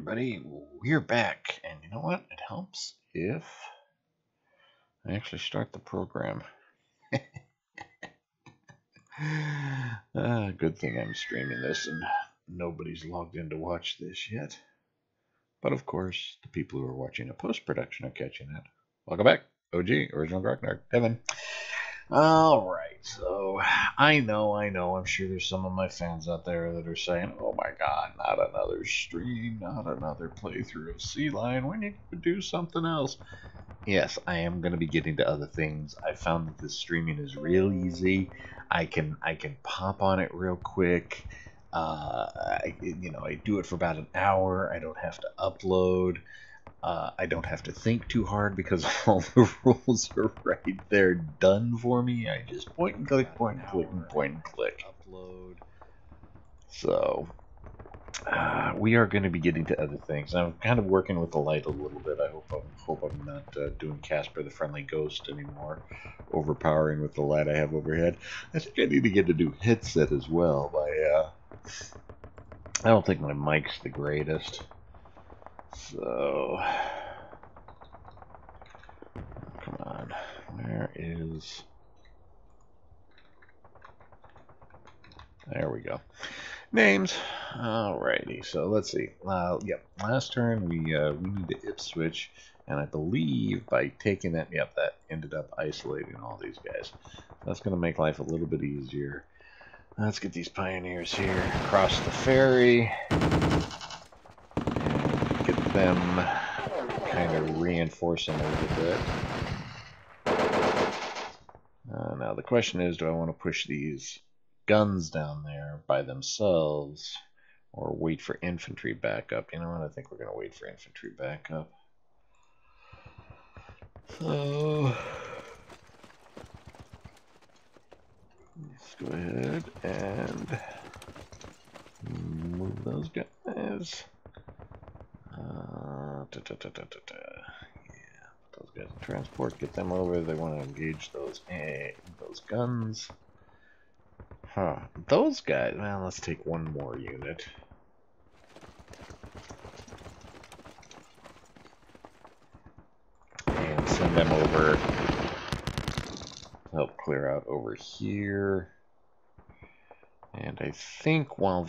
everybody, we're back, and you know what? It helps if I actually start the program. Good thing I'm streaming this and nobody's logged in to watch this yet. But of course, the people who are watching a post-production are catching it. Welcome back, OG, Original Grognard, Kevin. Alright, so I know, I'm sure there's some of my fans out there that are saying, oh my god, not another stream, not another playthrough of Sealion, when you could do something else. Yes, I am going to be getting to other things. I found that this streaming is real easy. I can pop on it real quick. I do it for about an hour. I don't have to upload. I don't have to think too hard because all the rules are right there done for me. I just point and click, point and click, and point and click. Upload. So, we are going to be getting to other things. I'm kind of working with the light a little bit. I hope I'm not doing Casper the Friendly Ghost anymore, overpowering with the light I have overhead. I think I need to get a new headset as well. I don't think my mic's the greatest. So, come on, where is, there we go. Names, alrighty, so let's see, yep, last turn we need to Ipswich, and I believe by taking that, yep, that ended up isolating all these guys. That's going to make life a little bit easier. Let's get these pioneers here, cross the ferry, and get them kind of reinforcing a little bit. Now the question is, do I want to push these guns down there by themselves or wait for infantry backup? You know what? I think we're going to wait for infantry backup. So let's go ahead and move those guys. Those guys in transport, get them over. They want to engage those guns. Huh. Those guys, well, let's take one more unit. And send them over to help clear out over here. And I think while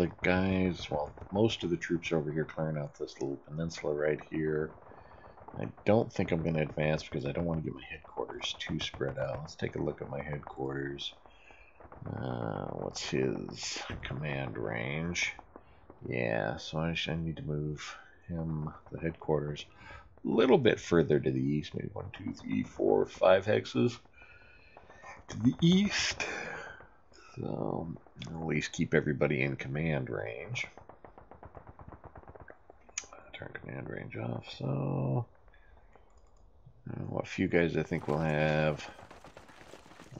most of the troops are over here clearing out this little peninsula right here, I don't think I'm going to advance because I don't want to get my headquarters too spread out. Let's take a look at my headquarters. What's his command range? Yeah, so I need to move him, the headquarters, a little bit further to the east. Maybe 1, 2, 3, 4, 5 hexes to the east. So at least keep everybody in command range. Turn command range off. So what few guys I think we'll have,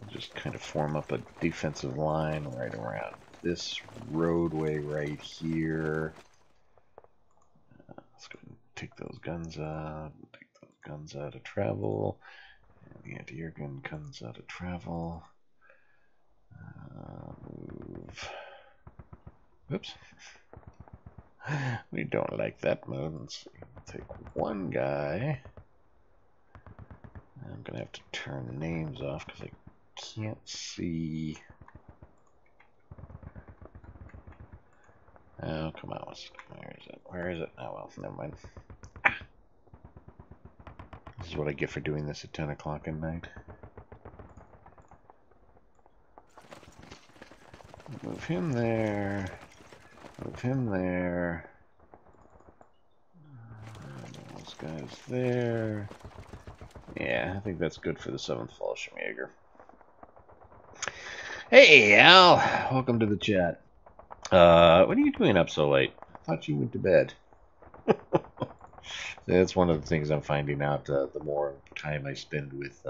we'll just kind of form up a defensive line right around this roadway right here. Let's go ahead and take those guns out. Take those guns out of travel. And the anti-air gun guns out of travel. Move. Whoops. We don't like that move. Let's see. Take one guy. I'm going to have to turn the names off because I can't see. Oh, come on. Where is it? Where is it? Oh, well, never mind. This is what I get for doing this at 10 o'clock at night. Move him there. Move him there. And those guys there. Yeah, I think that's good for the 7th Fallschirmjäger. Hey, Al! Welcome to the chat. What are you doing up so late? I thought you went to bed. That's one of the things I'm finding out the more time I spend with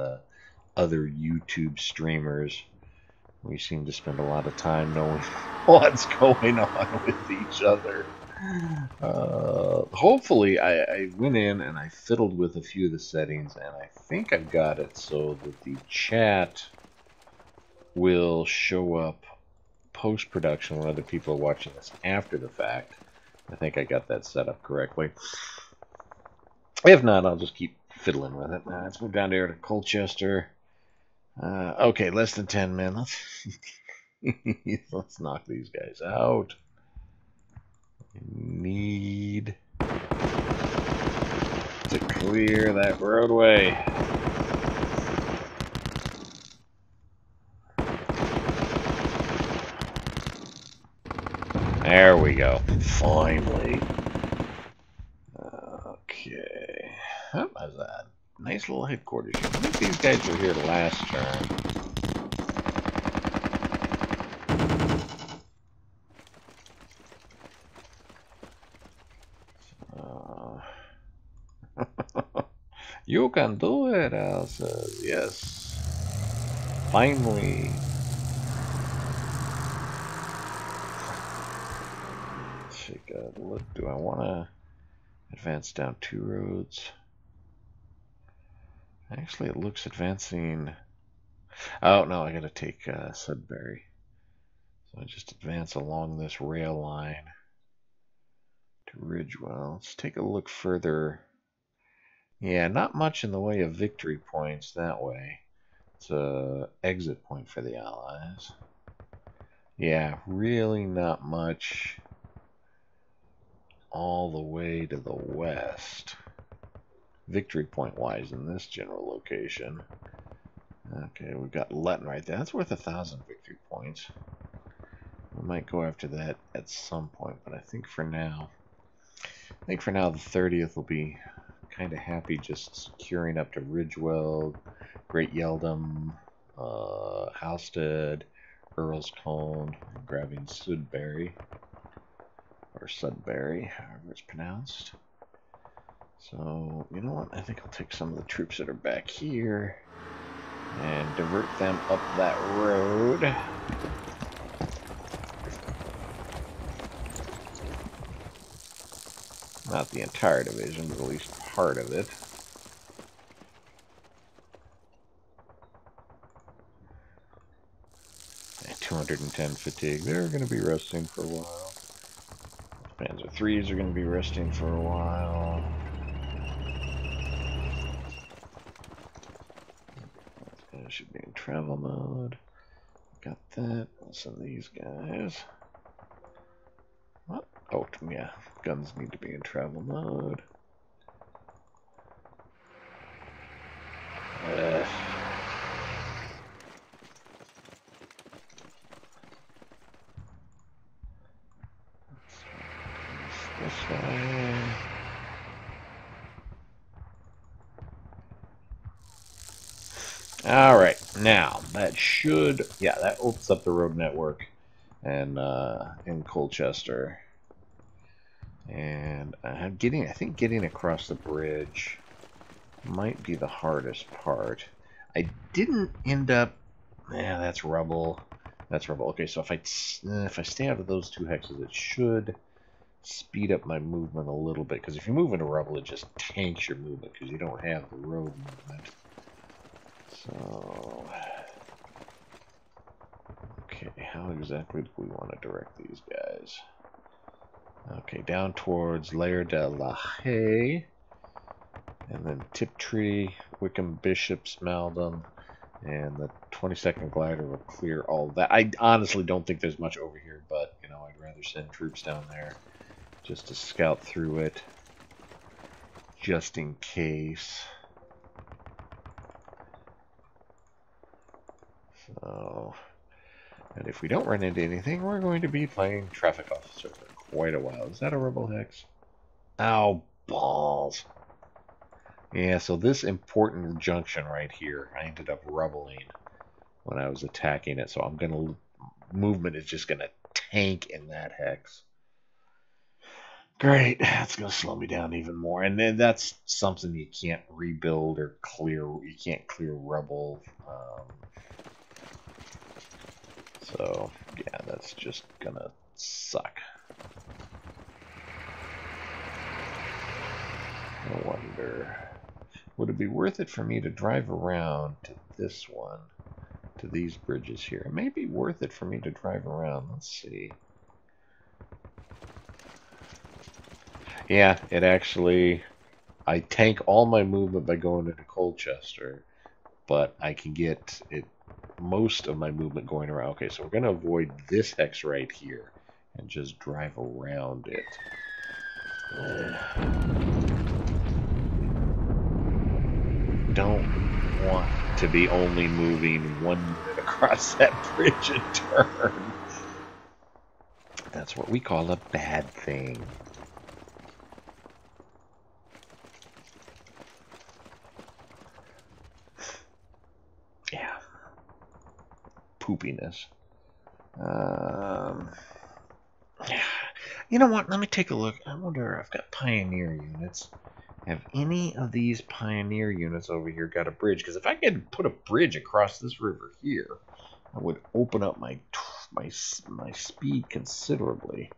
other YouTube streamers. We seem to spend a lot of time knowing what's going on with each other. Hopefully, I went in and I fiddled with a few of the settings, and I think I've got it so that the chat will show up post-production when other people are watching this after the fact. I think I got that set up correctly. If not, I'll just keep fiddling with it. Let's move down here to Colchester. Okay, less than 10 men. Let's knock these guys out. Need to clear that roadway. There we go. Finally. Okay. How was that? Nice little headquarters here. I think these guys were here last turn. You can do it, Al says. Yes. Finally. Take a look. Do I want to advance down 2 roads? Actually, it looks advancing. Oh, no, I got to take Sudbury. So I just advance along this rail line to Ridgewell. Let's take a look further. Yeah, not much in the way of victory points that way. It's an exit point for the Allies. Yeah, really not much all the way to the west, victory point wise, in this general location. Okay, we got Letton right there. That's worth 1,000 victory points. We might go after that at some point, but I think for now the 30th will be kind of happy just securing up to Ridgewell, Great Yeldham, Halstead, Earl's Cone, and grabbing Sudbury, or Sudbury, however it's pronounced. So, you know what? I think I'll take some of the troops that are back here and divert them up that road. Not the entire division, but at least part of it. At 210 fatigue. They're going to be resting for a while. Panzer IIIs are going to be resting for a while. Should be in travel mode. Got that. I'll send these guys. What? Oh, yeah. Guns need to be in travel mode. This way. All right, now that should, yeah, that opens up the road network, and in Colchester, and I think getting across the bridge might be the hardest part. I didn't end up. Yeah, that's rubble. That's rubble. Okay, so if I stay out of those 2 hexes, it should speed up my movement a little bit. Because if you move into rubble, it just tanks your movement because you don't have the road movement. So, okay, how exactly do we want to direct these guys? Okay, down towards Lair de la Haye, and then Tiptree, Wickham, Bishops, Maldon, and the 22nd glider will clear all that. I honestly don't think there's much over here, but, you know, I'd rather send troops down there just to scout through it, just in case. So, and if we don't run into anything, we're going to be playing traffic officer for quite a while. Is that a rebel hex? Ow, balls. Yeah, so this important junction right here, I ended up rubbling when I was attacking it. So I'm going to, movement is just going to tank in that hex. Great, that's going to slow me down even more. And then that's something you can't rebuild or clear. You can't clear rubble. So, yeah, that's just going to suck. I wonder, would it be worth it for me to drive around to this one, to these bridges here? It may be worth it for me to drive around. Let's see. Yeah, it actually... I tank all my movement by going into Colchester, but I can get it most of my movement going around. Okay, so we're going to avoid this hex right here and just drive around it. Don't want to be only moving 1 unit across that bridge a turn. That's what we call a bad thing. Yeah. Poopiness. You know what? Let me take a look. I wonder, I've got Pioneer units. Have any of these Pioneer units over here got a bridge? Because if I could put a bridge across this river here, I would open up my speed considerably.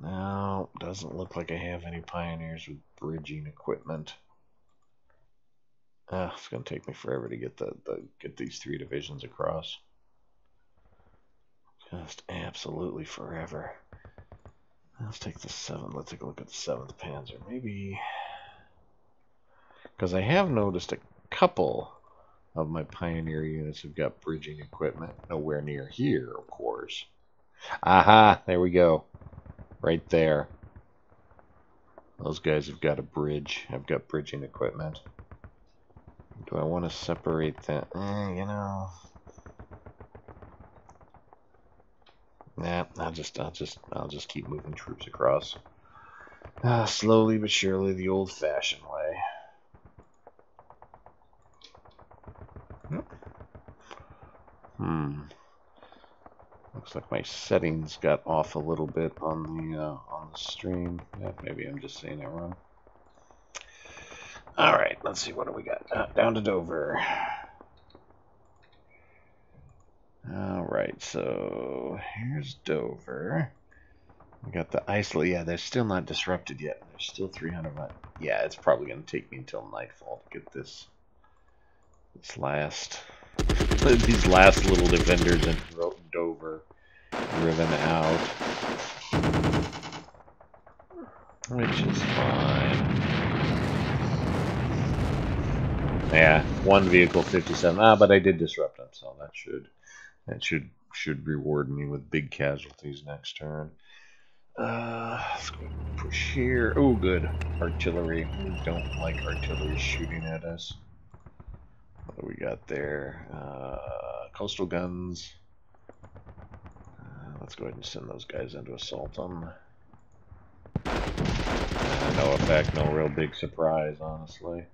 No, doesn't look like I have any Pioneers with bridging equipment. It's going to take me forever to get get these 3 divisions across. Just absolutely forever. Let's take the 7th. Let's take a look at the 7th Panzer. Maybe... Because I have noticed a couple of my Pioneer units have got bridging equipment. Nowhere near here, of course. Aha! There we go. Right there. Those guys have got a bridge. Have got bridging equipment. Do I want to separate that? You know... Nah, I'll just keep moving troops across. Slowly but surely, the old-fashioned way. Looks like my settings got off a little bit on the stream. Yeah, maybe I'm just saying it wrong. All right, let's see, what do we got? Down to Dover. All right, so here's Dover. We got the isolate. Yeah, they're still not disrupted yet. There's still 300. Yeah, it's probably going to take me until nightfall to get these last little defenders in Dover driven out, which is fine. Yeah, 1 vehicle, 57. But I did disrupt them, so that should reward me with big casualties next turn. Let's go ahead and push here. Oh, good. Artillery. We don't like artillery shooting at us. What do we got there? Coastal guns. Let's go ahead and send those guys into assault them. No effect, no real big surprise, honestly.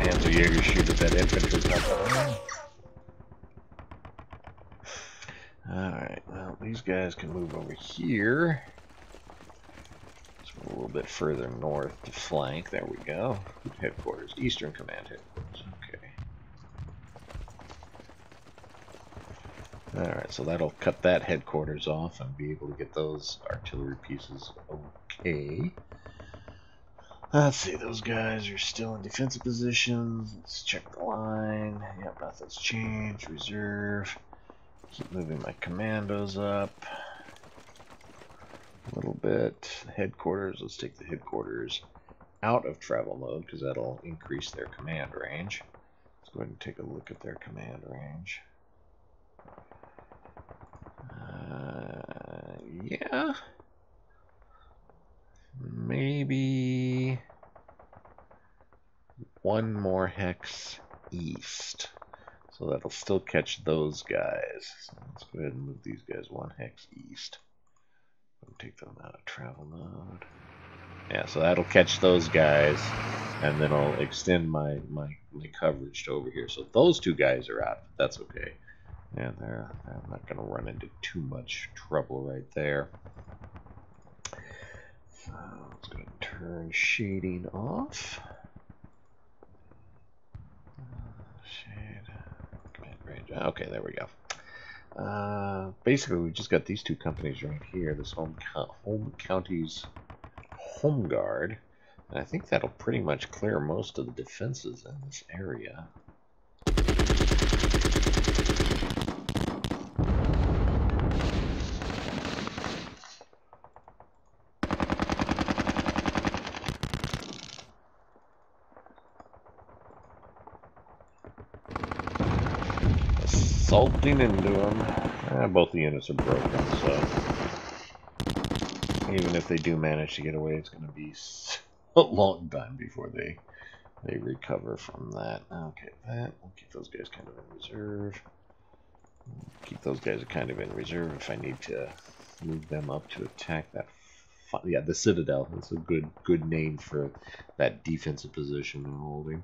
Panzerjäger shoot at that infantry company. Alright, well, these guys can move over here. Let's go a little bit further north to flank. There we go. Headquarters, Eastern Command headquarters. Okay. Alright, so that'll cut that headquarters off and be able to get those artillery pieces okay. Let's see, those guys are still in defensive positions. Let's check the line. Yep, nothing's changed. Reserve. Keep moving my commandos up a little bit. Headquarters, let's take the headquarters out of travel mode because that'll increase their command range. Let's go ahead and take a look at their command range. Yeah. Maybe 1 more hex east. So that'll still catch those guys. So let's go ahead and move these guys 1 hex east. I'll take them out of travel mode. Yeah, so that'll catch those guys, and then I'll extend my coverage to over here. So those 2 guys are out. That's okay. Yeah, I'm not going to run into too much trouble right there. So let's go ahead and turn shading off. Shade. Command range. Okay, there we go. Basically, we just got these 2 companies right here. This home county's home guard, and I think that'll pretty much clear most of the defenses in this area. assaulting into them. Both the units are broken, so even if they do manage to get away, it's going to be a long time before they recover from that. Okay, we'll keep those guys kind of in reserve. Keep those guys kind of in reserve if I need to move them up to attack that. Yeah, the Citadel. That's a good name for that defensive position they're holding.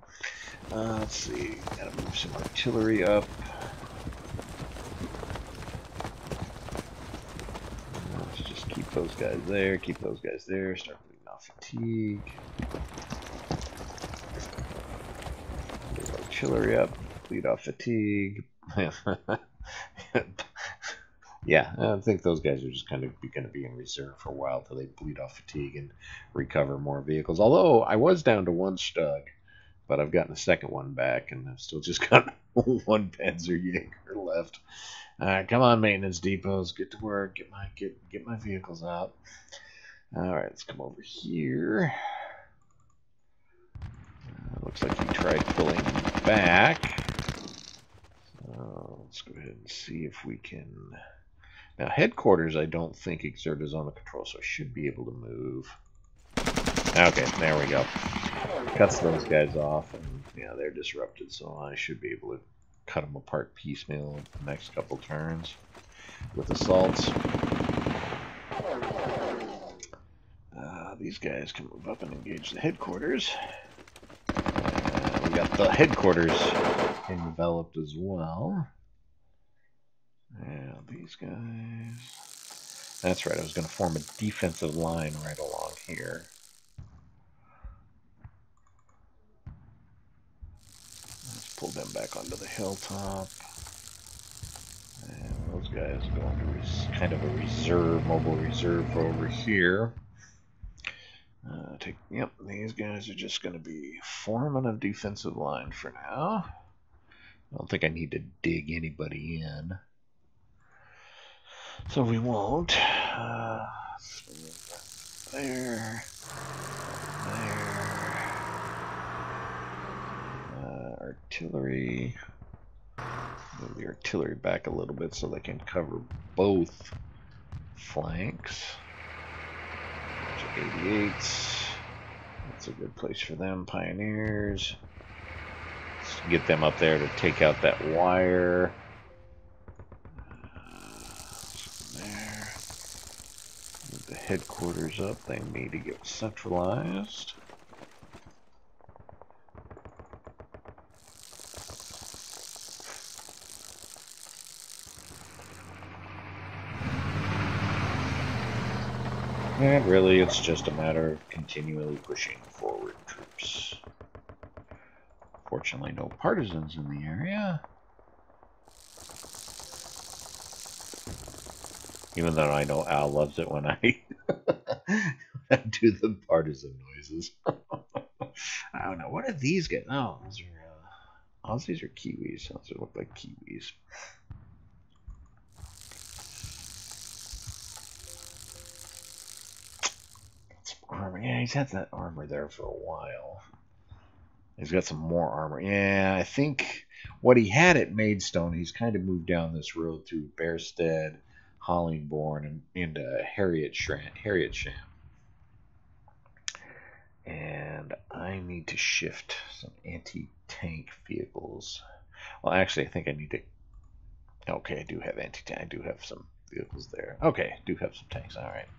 Let's see. Gotta move some artillery up. Let's just keep those guys there. Keep those guys there. Start bleeding off fatigue. Move artillery up. Bleed off fatigue. Yeah, I think those guys are just kind of going to be in reserve for a while till they bleed off fatigue and recover more vehicles. Although I was down to one Stug, but I've gotten a second one back, and I've still just got one Panzerjäger left. Come on, maintenance depots, get to work, get my vehicles out. All right, let's come over here. Looks like he tried pulling back. So let's go ahead and see if we can. Now, headquarters, I don't think exert a zone of control, so I should be able to move. Okay, there we go. Cuts those guys off, and yeah, they're disrupted, so I should be able to cut them apart piecemeal the next couple turns with assaults. These guys can move up and engage the headquarters. We got the headquarters enveloped as well. Yeah, these guys. That's right, I was going to form a defensive line right along here. Let's pull them back onto the hilltop. And those guys go into kind of a reserve, mobile reserve over here. Yep, these guys are just going to be forming a defensive line for now. I don't think I need to dig anybody in. So we won't. There. Artillery. Move the artillery back a little bit so they can cover both flanks. 88s. That's a good place for them. Pioneers. Let's get them up there to take out that wire. There. Move the headquarters up. They need to get centralized. And really, it's just a matter of continually pushing forward troops. Fortunately, no partisans in the area. Even though I know Al loves it when I do the partisan noises. I don't know. What are these guys? Oh, those are Aussies or Kiwis? Those look like Kiwis. Armor. Yeah, he's had that armor there for a while. He's got some more armor. Yeah, I think what he had at Maidstone, he's kind of moved down this road through Bearstead, Hollingbourne, and into Harrietsham. And I need to shift some anti-tank vehicles. Well, actually, I think I need to. Okay, I do have anti-tank. I do have some vehicles there. Okay, I do have some tanks. All right.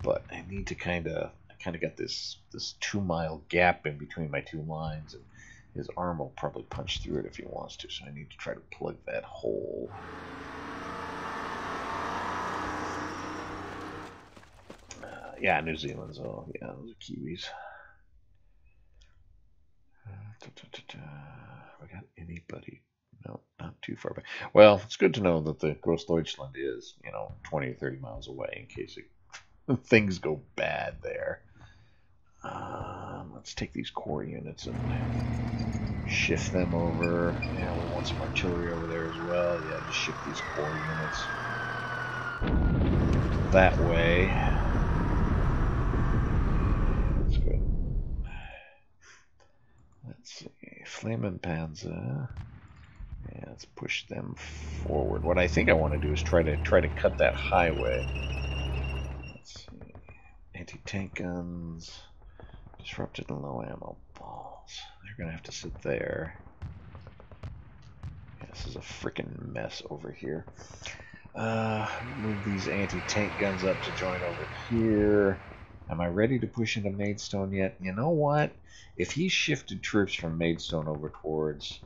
But I need to kind of got this 2-mile gap in between my two lines, and his arm will probably punch through it if he wants to, so I need to try to plug that hole. Yeah, New Zealand's all, yeah, those are Kiwis. We got anybody? No, not too far back. Well, it's good to know that the Großdeutschland is, 20 or 30 miles away in case things go bad there. Let's take these core units and shift them over. Yeah, we want some artillery over there as well. Yeah, just shift these core units that way. That's good. Let's see. Flamenpanzer. Yeah, Let's push them forward. What I think I want to do is try to cut that highway. Let's see. Anti-tank guns. Disrupted and low ammo balls. They're gonna have to sit there. Yeah, this is a freaking mess over here. Move these anti-tank guns up to join over here. Am I ready to push into Maidstone yet? You know what? If he shifted troops from Maidstone over towards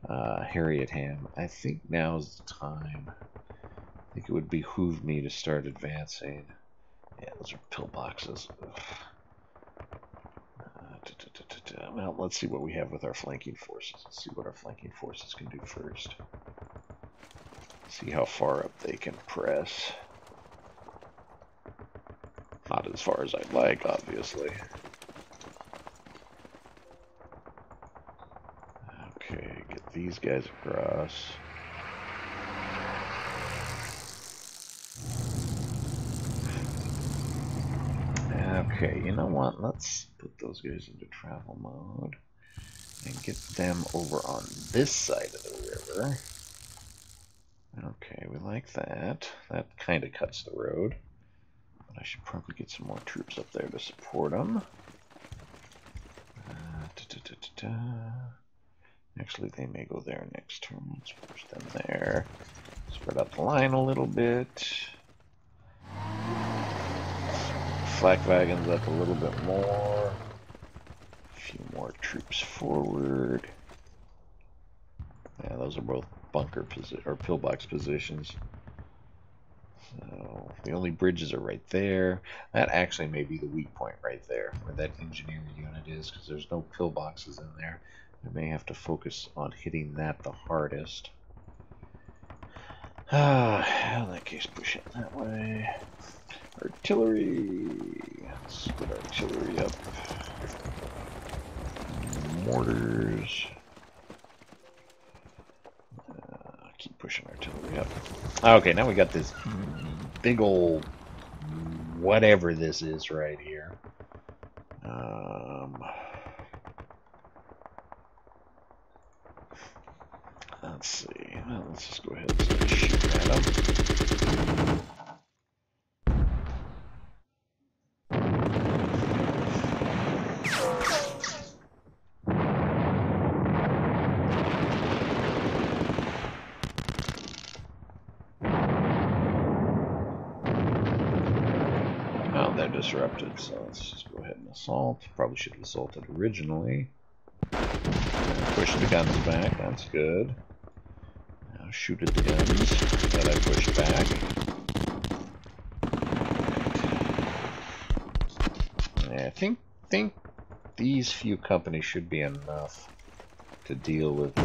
Harrietham, I think now's the time. I think it would behoove me to start advancing. Yeah, those are pillboxes. Well, let's see what we have with our flanking forces. Let's see what our flanking forces can do first. See how far up they can press. Not as far as I'd like, obviously. Okay, get these guys across. Okay, you know what? Let's put those guys into travel mode and get them over on this side of the river. Okay, we like that. That kind of cuts the road. But I should probably get some more troops up there to support them. Actually, they may go there next turn. Let's push them there. Spread out the line a little bit. Flak wagons up a little bit more. A few more troops forward. Yeah, those are both bunker or pillbox positions. So the only bridges are right there. That actually may be the weak point right there, where that engineer unit is, because there's no pillboxes in there. I may have to focus on hitting that the hardest. In that case, push it that way. Artillery. Let's put artillery up. Mortars. Keep pushing artillery up. Okay, now we got this big old whatever this is right here. Let's see. Well, let's just go ahead and start shooting at them. Well, they're disrupted, so let's just go ahead and assault. Probably should have assaulted originally. Push the guns back, that's good. Now shoot at the guns that I pushed back. I think these few companies should be enough to deal with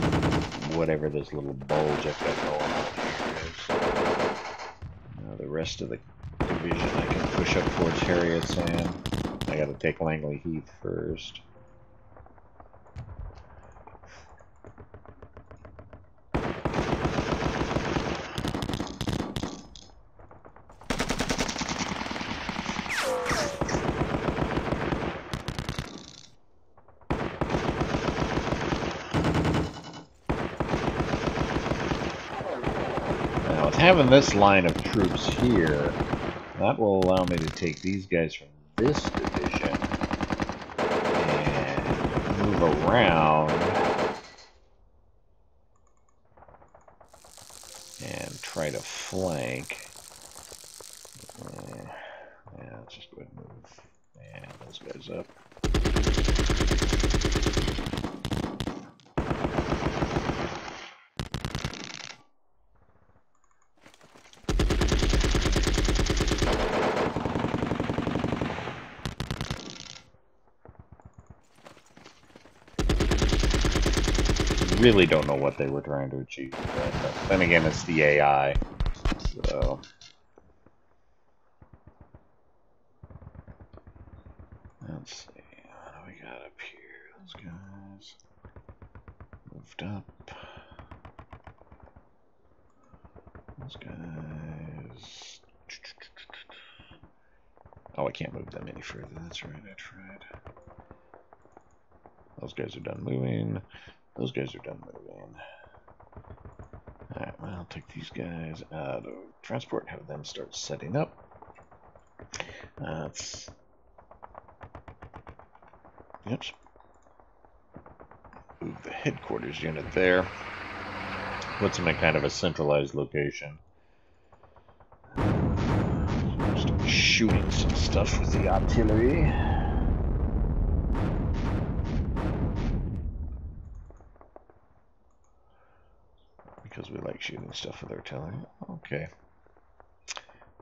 whatever this little bulge I've got going on here is. Now the rest of the division I can push up towards Harrietham. I gotta take Langley Heath first. Having this line of troops here, that will allow me to take these guys from this division and move around and try to flank. Yeah, let's just go ahead and move those guys up. Really don't know what they were trying to achieve, but then again, it's the AI, so. Let's see, what do we got up here? Those guys moved up. Those guys. Oh, I can't move them any further. That's right, I tried. Those guys are done moving. Those guys are done moving. I'll take these guys out of transport, have them start setting up. Let's... Oops. Move the headquarters unit there. Puts them in kind of a centralized location. Start shooting some stuff with the artillery. Because we like shooting stuff with artillery. Okay.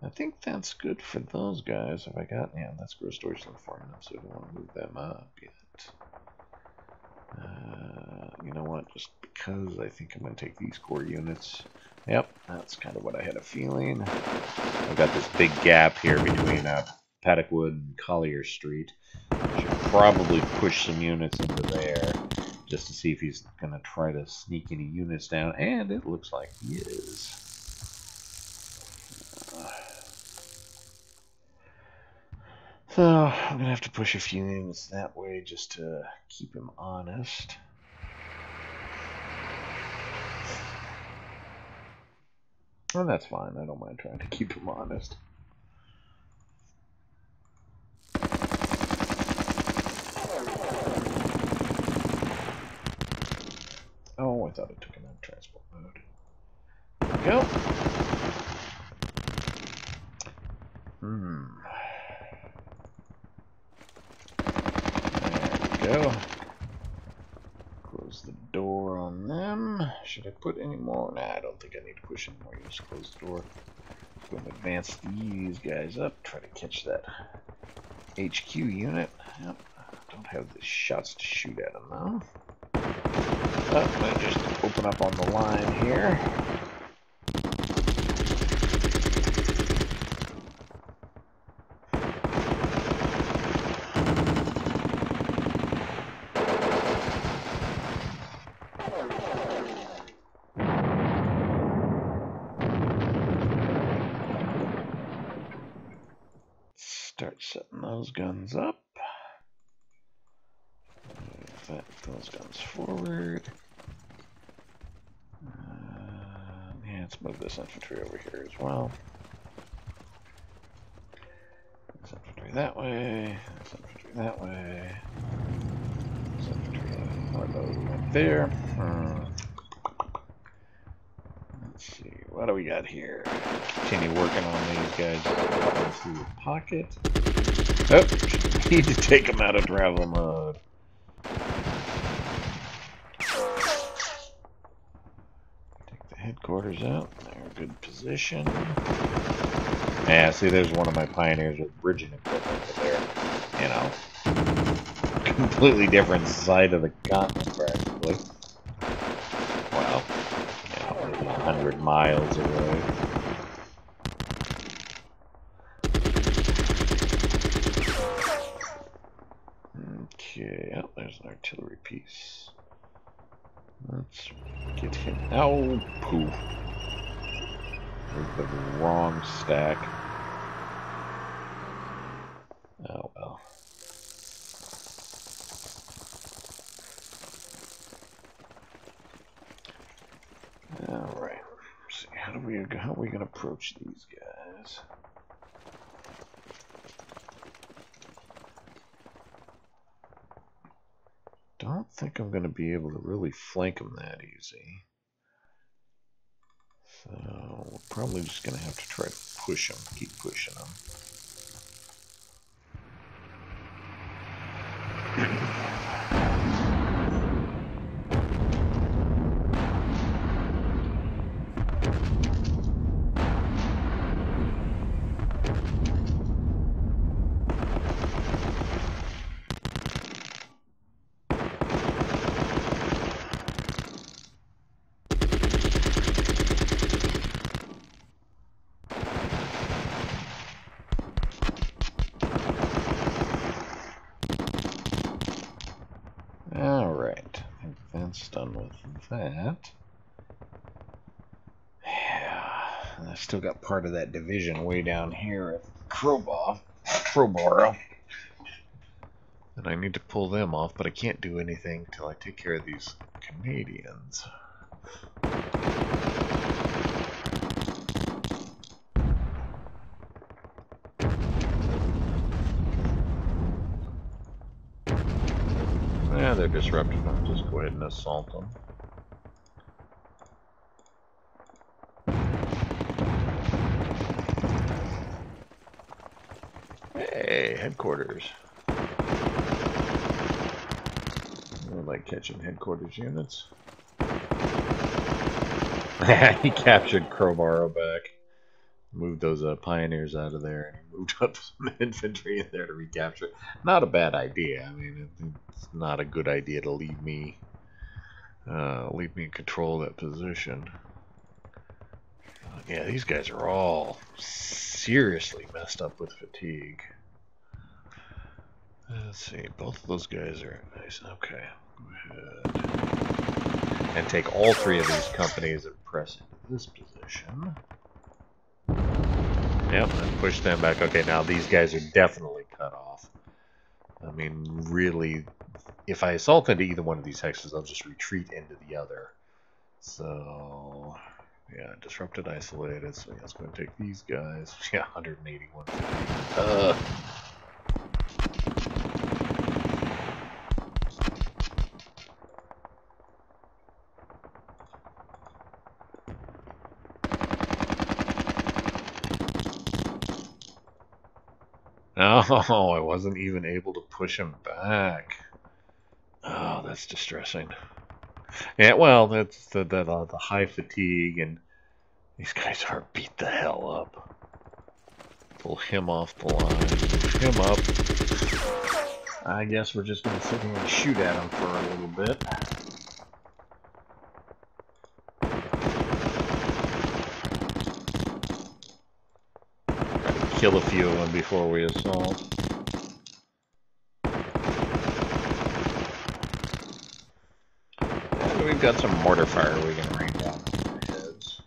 I think that's good for those guys. Have I got... Yeah, that's gross storage for them, so we don't want to move them up yet. You know what? Just because I think I'm going to take these core units. Yep, that's kind of what I had a feeling. I've got this big gap here between Paddockwood and Collier Street. I should probably push some units into there just to see if he's going to try to sneak any units down. And it looks like he is. So I'm going to have to push a few units that way just to keep him honest. Well, that's fine. I don't mind trying to keep him honest. Oh, I thought it took him out of transport mode. There we go. There we go. Close the door on them. Should I put any more? Nah, I don't think I need to push any more. Just close the door. Go and advance these guys up. Try to catch that HQ unit. Yep. Don't have the shots to shoot at them though. But I'm gonna just open up on the line here. Start setting those guns up. Move those guns forward. Yeah, let's move this infantry over here as well. This infantry that way. This infantry that way. This infantry right there. Let's see. What do we got here? Continue working on these guys through the pocket. Oh, need to take them out of travel mode. Take the headquarters out. They're in good position. Yeah, see, there's one of my pioneers with bridging equipment there. You know, completely different side of the continent, practically. Well, you know, maybe 100 miles away. Okay, oh, there's an artillery piece. Let's get him. Ow, poof. With the wrong stack. Oh well. All right. Let's see, how are we gonna approach these guys? Don't think I'm going to be able to really flank them that easy. So we're probably just going to have to try to push them, keep pushing them. Alright, I think that's done with that. Yeah, and I still got part of that division way down here at Crowborough. And I need to pull them off, but I can't do anything till I take care of these Canadians. Yeah, they're disrupting them. Just go ahead and assault them. Hey, headquarters. I like catching headquarters units. He captured Crowbarrow back. Moved those pioneers out of there, and he moved up some infantry in there to recapture it. Not a bad idea. I mean, it's not a good idea to leave me in control of that position. Yeah, these guys are all seriously messed up with fatigue. Let's see, both of those guys are nice. Okay, go ahead and take all three of these companies and press into this position. Yep, and push them back. Okay, now these guys are definitely cut off. I mean, really, if I assault into either one of these hexes, I'll just retreat into the other. So, yeah, disrupted, isolated. So, yeah, let's go and take these guys. Yeah, 181. Oh, I wasn't even able to push him back. Oh, that's distressing. Yeah, well, that's the high fatigue, and these guys are beat the hell up. Pull him off the line. Move him up. I guess we're just going to sit here and shoot at him for a little bit. Try to kill a few of them before we assault. And we've got some mortar fire we can rain down on their heads.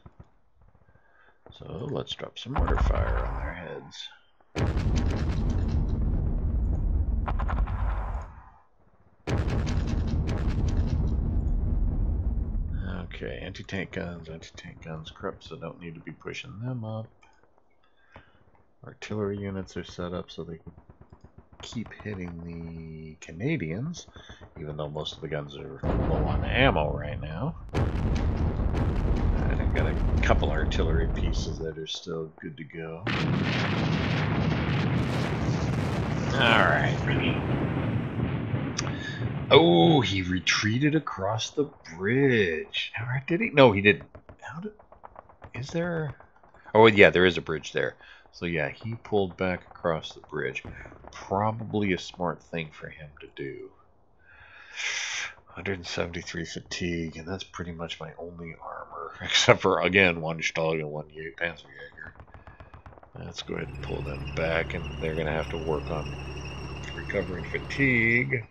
So let's drop some mortar fire on their heads. Okay, anti-tank guns, corrupt, so don't need to be pushing them up. Artillery units are set up so they can keep hitting the Canadians, even though most of the guns are low on ammo right now. And I've got a couple artillery pieces that are still good to go. Alright. Oh, he retreated across the bridge. Or did he? No, he didn't. How did... Is there... Oh, yeah, there is a bridge there. So, yeah, he pulled back across the bridge. Probably a smart thing for him to do. 173 fatigue, and that's pretty much my only armor. Except for, again, one Stag and one Panzerjäger. Let's go ahead and pull them back, and they're going to have to work on recovering fatigue.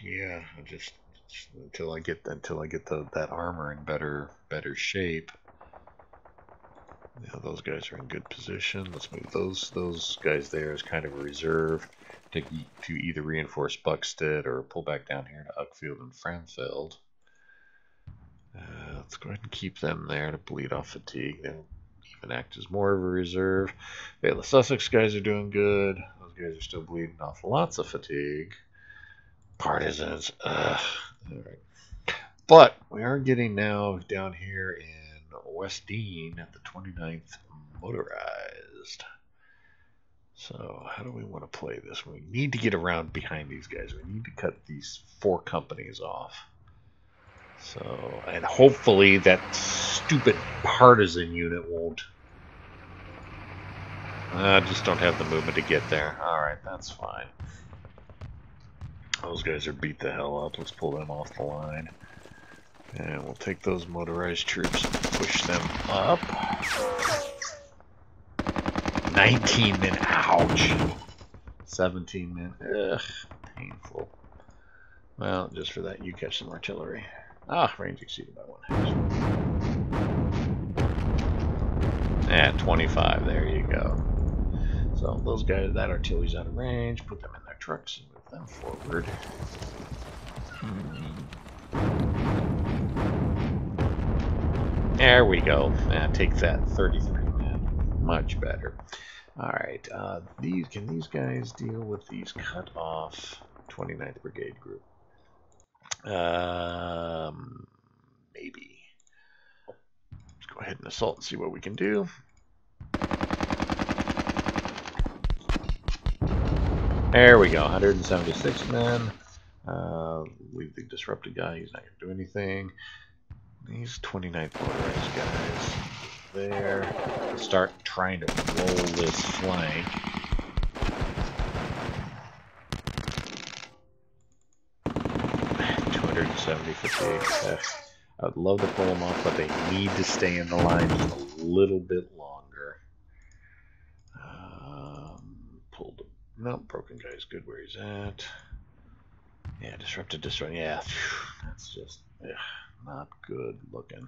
Yeah, just until I get that armor in better shape. Yeah, those guys are in good position. Let's move those guys there as kind of a reserve to either reinforce Buxted or pull back down here to Uckfield and Framfeld. Let's go ahead and keep them there to bleed off fatigue. They'll even act as more of a reserve. Yeah, the Sussex guys are doing good. Those guys are still bleeding off lots of fatigue. Partisans. All right. But we are getting now down here in West Dean at the 29th Motorized. So how do we want to play this? We need to get around behind these guys. We need to cut these 4 companies off. So, and hopefully that stupid partisan unit won't. I just don't have the movement to get there. Alright, that's fine. Those guys are beat the hell up. Let's pull them off the line. And we'll take those motorized troops and push them up. 19 men. Ouch. 17 men. Ugh. Painful. Well, just for that, you catch some artillery. Ah, range exceeded by 1. Yeah, 25. There you go. So those guys, that artillery's out of range. Put them in their trucks and move them forward. There we go. Take that, 33 men. Much better. All right. Can these guys deal with these cut off 29th Brigade group? Maybe. Let's go ahead and assault and see what we can do. There we go. 176 men. Leave the disrupted guy. He's not going to do anything. These 29th motorized guys there. Start trying to roll this flank. I'd love to pull them off, but they need to stay in the line just a little bit longer. Pulled them. Nope, broken guy's good where he's at. Yeah, disrupted, destroy. Yeah, that's just not good looking.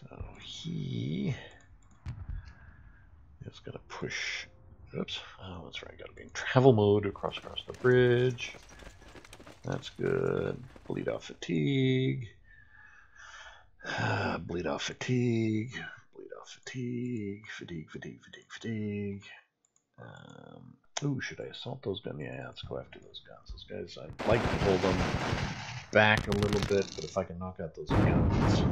So he is going to push. Oops. Oh, that's right. Got to be in travel mode to cross the bridge. That's good. Bleed off fatigue. Bleed off fatigue. Bleed off fatigue. Fatigue. Ooh, should I assault those guns? Yeah, let's go after those guns. Those guys, I'd like to pull them back a little bit, but if I can knock out those guns.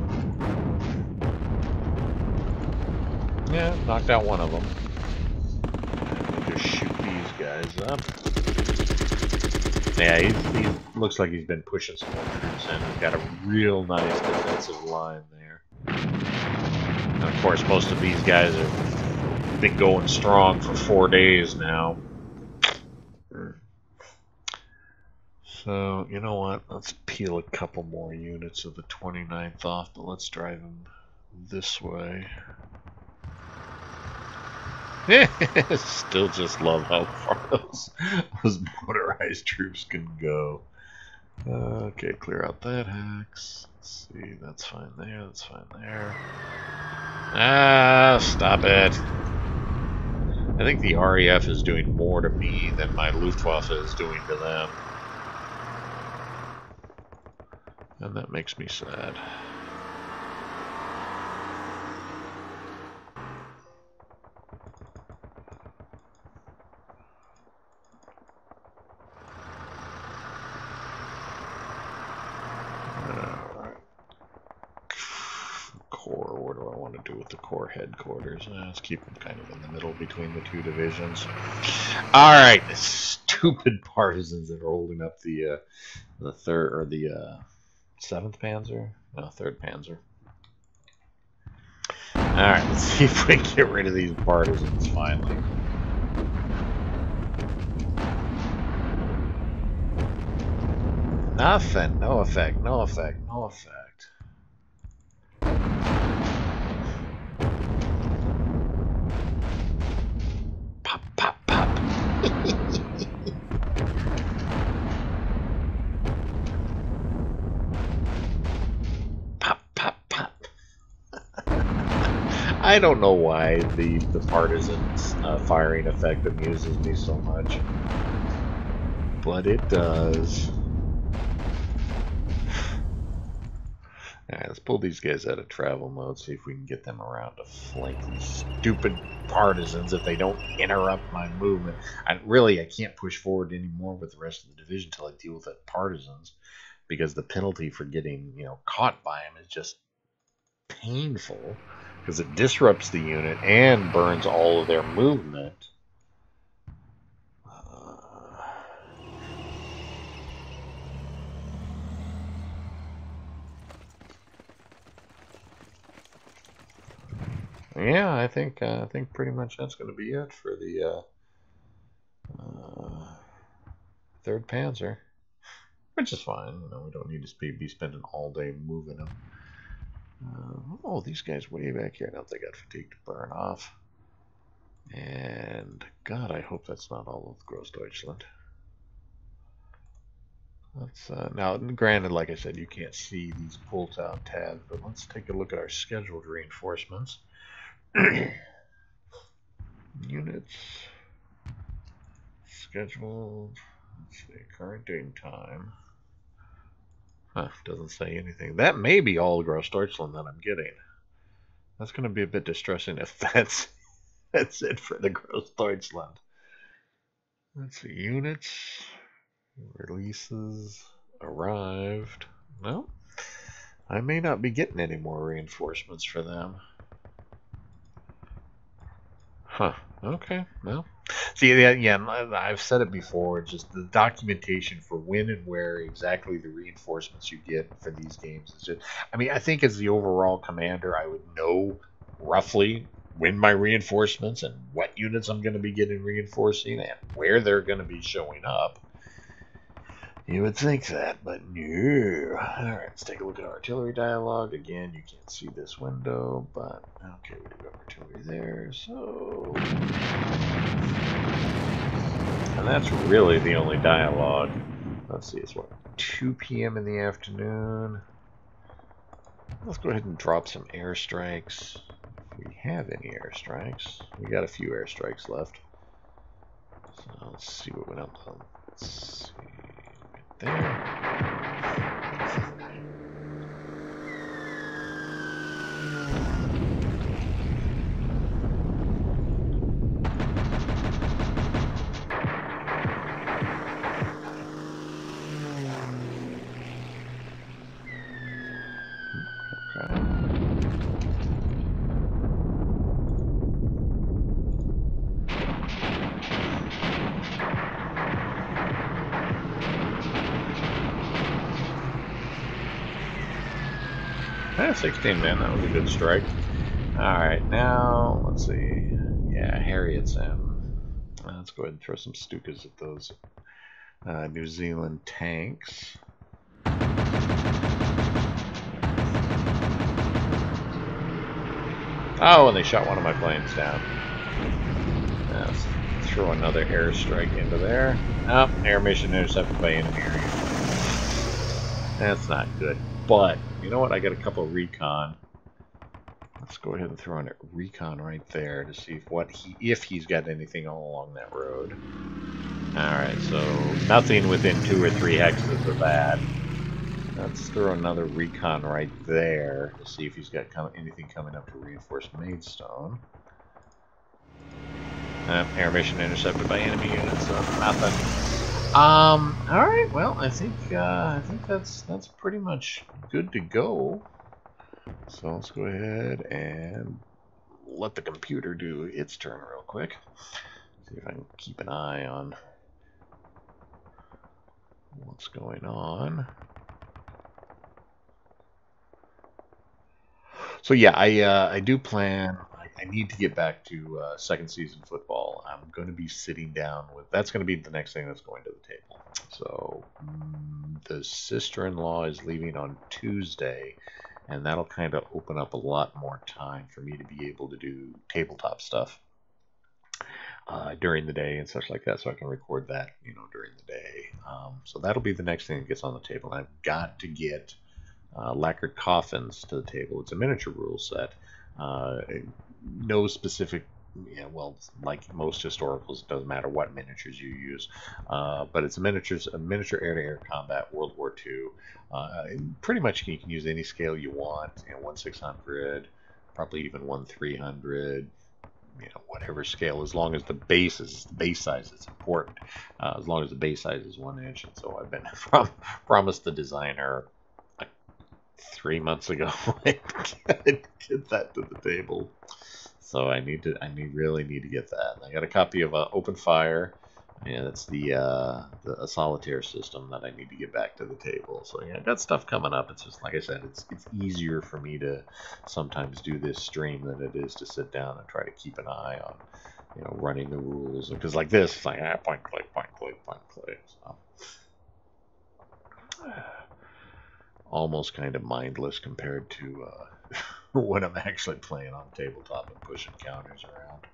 Yeah, knocked out one of them. And just shoot these guys up. Yeah, he looks like he's been pushing some more troops in. He's got a real nice defensive line there. And of course, most of these guys have been going strong for 4 days now. So, you know what? Let's peel a couple more units of the 29th off, but let's drive them this way. Still just love how far those motorized troops can go. Okay, clear out that hex. Let's see, that's fine there, that's fine there. Ah, stop it. I think the RAF is doing more to me than my Luftwaffe is doing to them. And that makes me sad. Alright. Core, what do I want to do with the core headquarters? Let's keep them kind of in the middle between the two divisions. Alright, the stupid partisans that are holding up the third, or the 7th Panzer? No, 3rd Panzer. Alright, let's see if we can get rid of these partisans finally. Nothing. No effect. No effect. No effect. Pop, pop, pop. Pop, pop, pop. I don't know why the partisans firing effect amuses me so much, but it does. Alright, let's pull these guys out of travel mode, see if we can get them around to flank these stupid partisans if they don't interrupt my movement. I can't push forward anymore with the rest of the division until I deal with the partisans, because the penalty for getting, caught by them is just painful, because it disrupts the unit and burns all of their movement. Yeah, I think pretty much that's going to be it for the 3rd Panzer, which is fine. We don't need to be spending all day moving them. Oh, these guys way back here. Now they got fatigue to burn off. And God, I hope that's not all of Großdeutschland. Let's now, granted, like I said, you can't see these pulled out tabs, but let's take a look at our scheduled reinforcements. Units scheduled. Let's see, current date and time. Huh, doesn't say anything. That may be all Großdeutschland that I'm getting. That's going to be a bit distressing if that's it for the Großdeutschland. Let's see, units, releases, arrived. No, I may not be getting any more reinforcements for them. Huh. Okay. Well, see, yeah, I've said it before. Just the documentation for when and where exactly the reinforcements you get for these games is just. I mean, I think as the overall commander, I would know roughly when my reinforcements and what units I'm going to be getting reinforcing and where they're going to be showing up. You would think that, but no. Alright, let's take a look at artillery dialogue. Again, you can't see this window, but okay, we do have artillery there, so. And that's really the only dialogue. Let's see, it's what, 2 p.m. in the afternoon. Let's go ahead and drop some airstrikes. If we have any airstrikes. We got a few airstrikes left. So let's see what went up. Let's see. There. Okay. 16 men, that was a good strike. Alright, now, let's see. Yeah, Harriet's in. Let's go ahead and throw some Stukas at those New Zealand tanks. Oh, and they shot one of my planes down. Let's throw another airstrike into there. Oh, air mission intercepted by enemy area. That's not good. But, you know what? I got a couple of recon. Let's go ahead and throw in a recon right there to see if he's got anything all along that road. Alright, so nothing within 2 or 3 hexes of that. Let's throw another recon right there to see if he's got anything coming up to reinforce Maidstone. Air mission intercepted by enemy units, so nothing. Alright, well, I think that's pretty much good to go. So let's go ahead and let the computer do its turn real quick. See if I can keep an eye on what's going on. So yeah, I do plan. I need to get back to second season football. I'm going to be sitting down with. That's going to be the next thing that's going to the table. So the sister-in-law is leaving on Tuesday, and that'll kind of open up a lot more time for me to be able to do tabletop stuff during the day and such like that. So I can record that, during the day. So that'll be the next thing that gets on the table. And I've got to get lacquered coffins to the table. It's a miniature rule set. No specific, well, like most historicals, it doesn't matter what miniatures you use, but it's a miniature air-to-air combat, World War II. Pretty much you can use any scale you want, 1/600, probably even 1/300, whatever scale, as long as the base size is important, as long as the base size is 1 inch. And so I've been promised the designer 3 months ago I get that to the table, so I really need to get that. I got a copy of Open Fire, and it's the solitaire system that I need to get back to the table. So yeah, I got stuff coming up. It's just like I said, it's easier for me to sometimes do this stream than it is to sit down and try to keep an eye on running the rules, because like this, it's like point click, point click, point click. So almost kind of mindless compared to when I'm actually playing on tabletop and pushing counters around.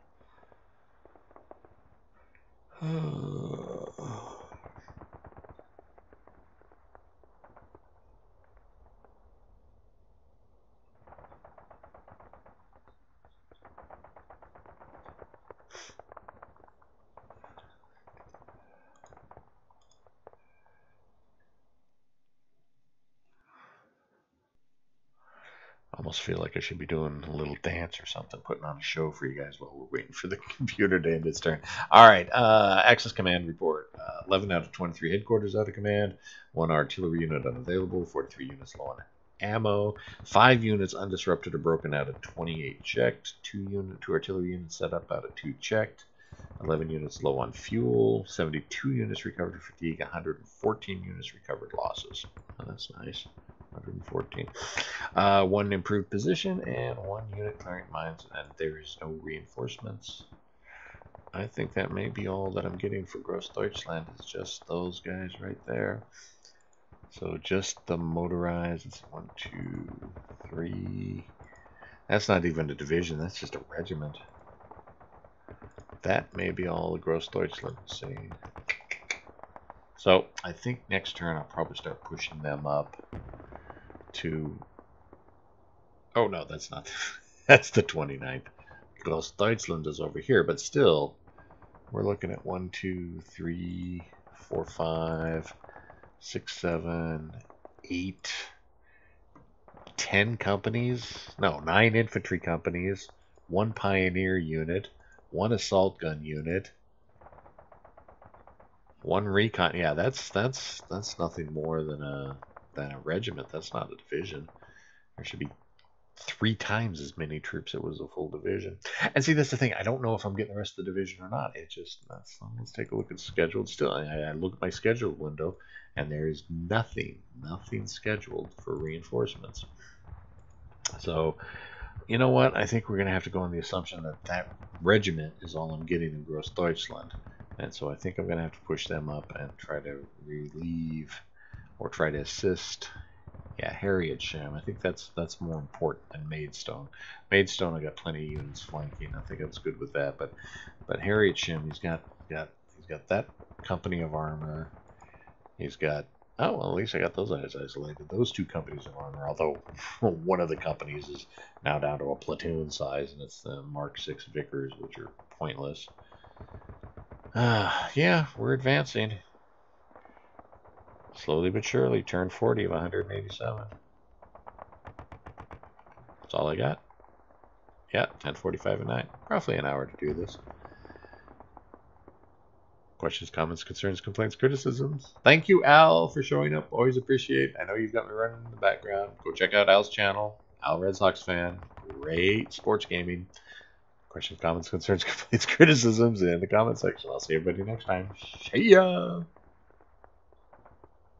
Almost feel like I should be doing a little dance or something, putting on a show for you guys while we're waiting for the computer to end its turn. All right, Access Command Report. 11 out of 23 headquarters out of command. 1 artillery unit unavailable. 43 units low on ammo. 5 units undisrupted or broken out of 28 checked. 2 artillery units set up out of 2 checked. 11 units low on fuel. 72 units recovered fatigue. 114 units recovered losses. Oh, that's nice. 114. 1 improved position and 1 unit clearing mines, and there is no reinforcements. I think that may be all that I'm getting for Gross Deutschland. Is just those guys right there. So just the motorized. It's 1, 2, 3. That's not even a division. That's just a regiment. That may be all the Gross Deutschland. Let's see. So I think next turn I'll probably start pushing them up to, oh no, that's not, that's the 29th. Gross Deutschland is over here, but still, we're looking at 1, 2, 3, 4, 5, 6, 7, 8, 10 companies, no, 9 infantry companies, 1 pioneer unit, 1 assault gun unit, 1 recon. Yeah, that's nothing more than a regiment. That's not a division. There should be 3 times as many troops. It was a full division. And see, that's the thing. I don't know if I'm getting the rest of the division or not. It just, let's take a look at the schedule. Still, I look at my scheduled window, and there is nothing scheduled for reinforcements. So, you know what? I think we're going to have to go on the assumption that that regiment is all I'm getting in Gross Deutschland. And so I think I'm going to have to push them up and try to relieve or try to assist. Yeah, Harrietsham. I think that's more important than Maidstone. Maidstone, I got plenty of units flanking. I think I was good with that. But Harrietsham, he's got that company of armor. He's got, oh well, at least I got those guys isolated. Those 2 companies of armor. Although one of the companies is now down to a platoon size, and it's the Mark 6 Vickers, which are pointless. Yeah, we're advancing. Slowly but surely, turn 40 of 187. That's all I got. Yeah, 10:45 at night. Roughly an hour to do this. Questions, comments, concerns, complaints, criticisms? Thank you, Al, for showing up. Always appreciate. I know you've got me running in the background. Go check out Al's channel. Al Red Sox fan. Great sports gaming. Questions, comments, concerns, complaints, criticisms in the comment section. I'll see everybody next time. See ya!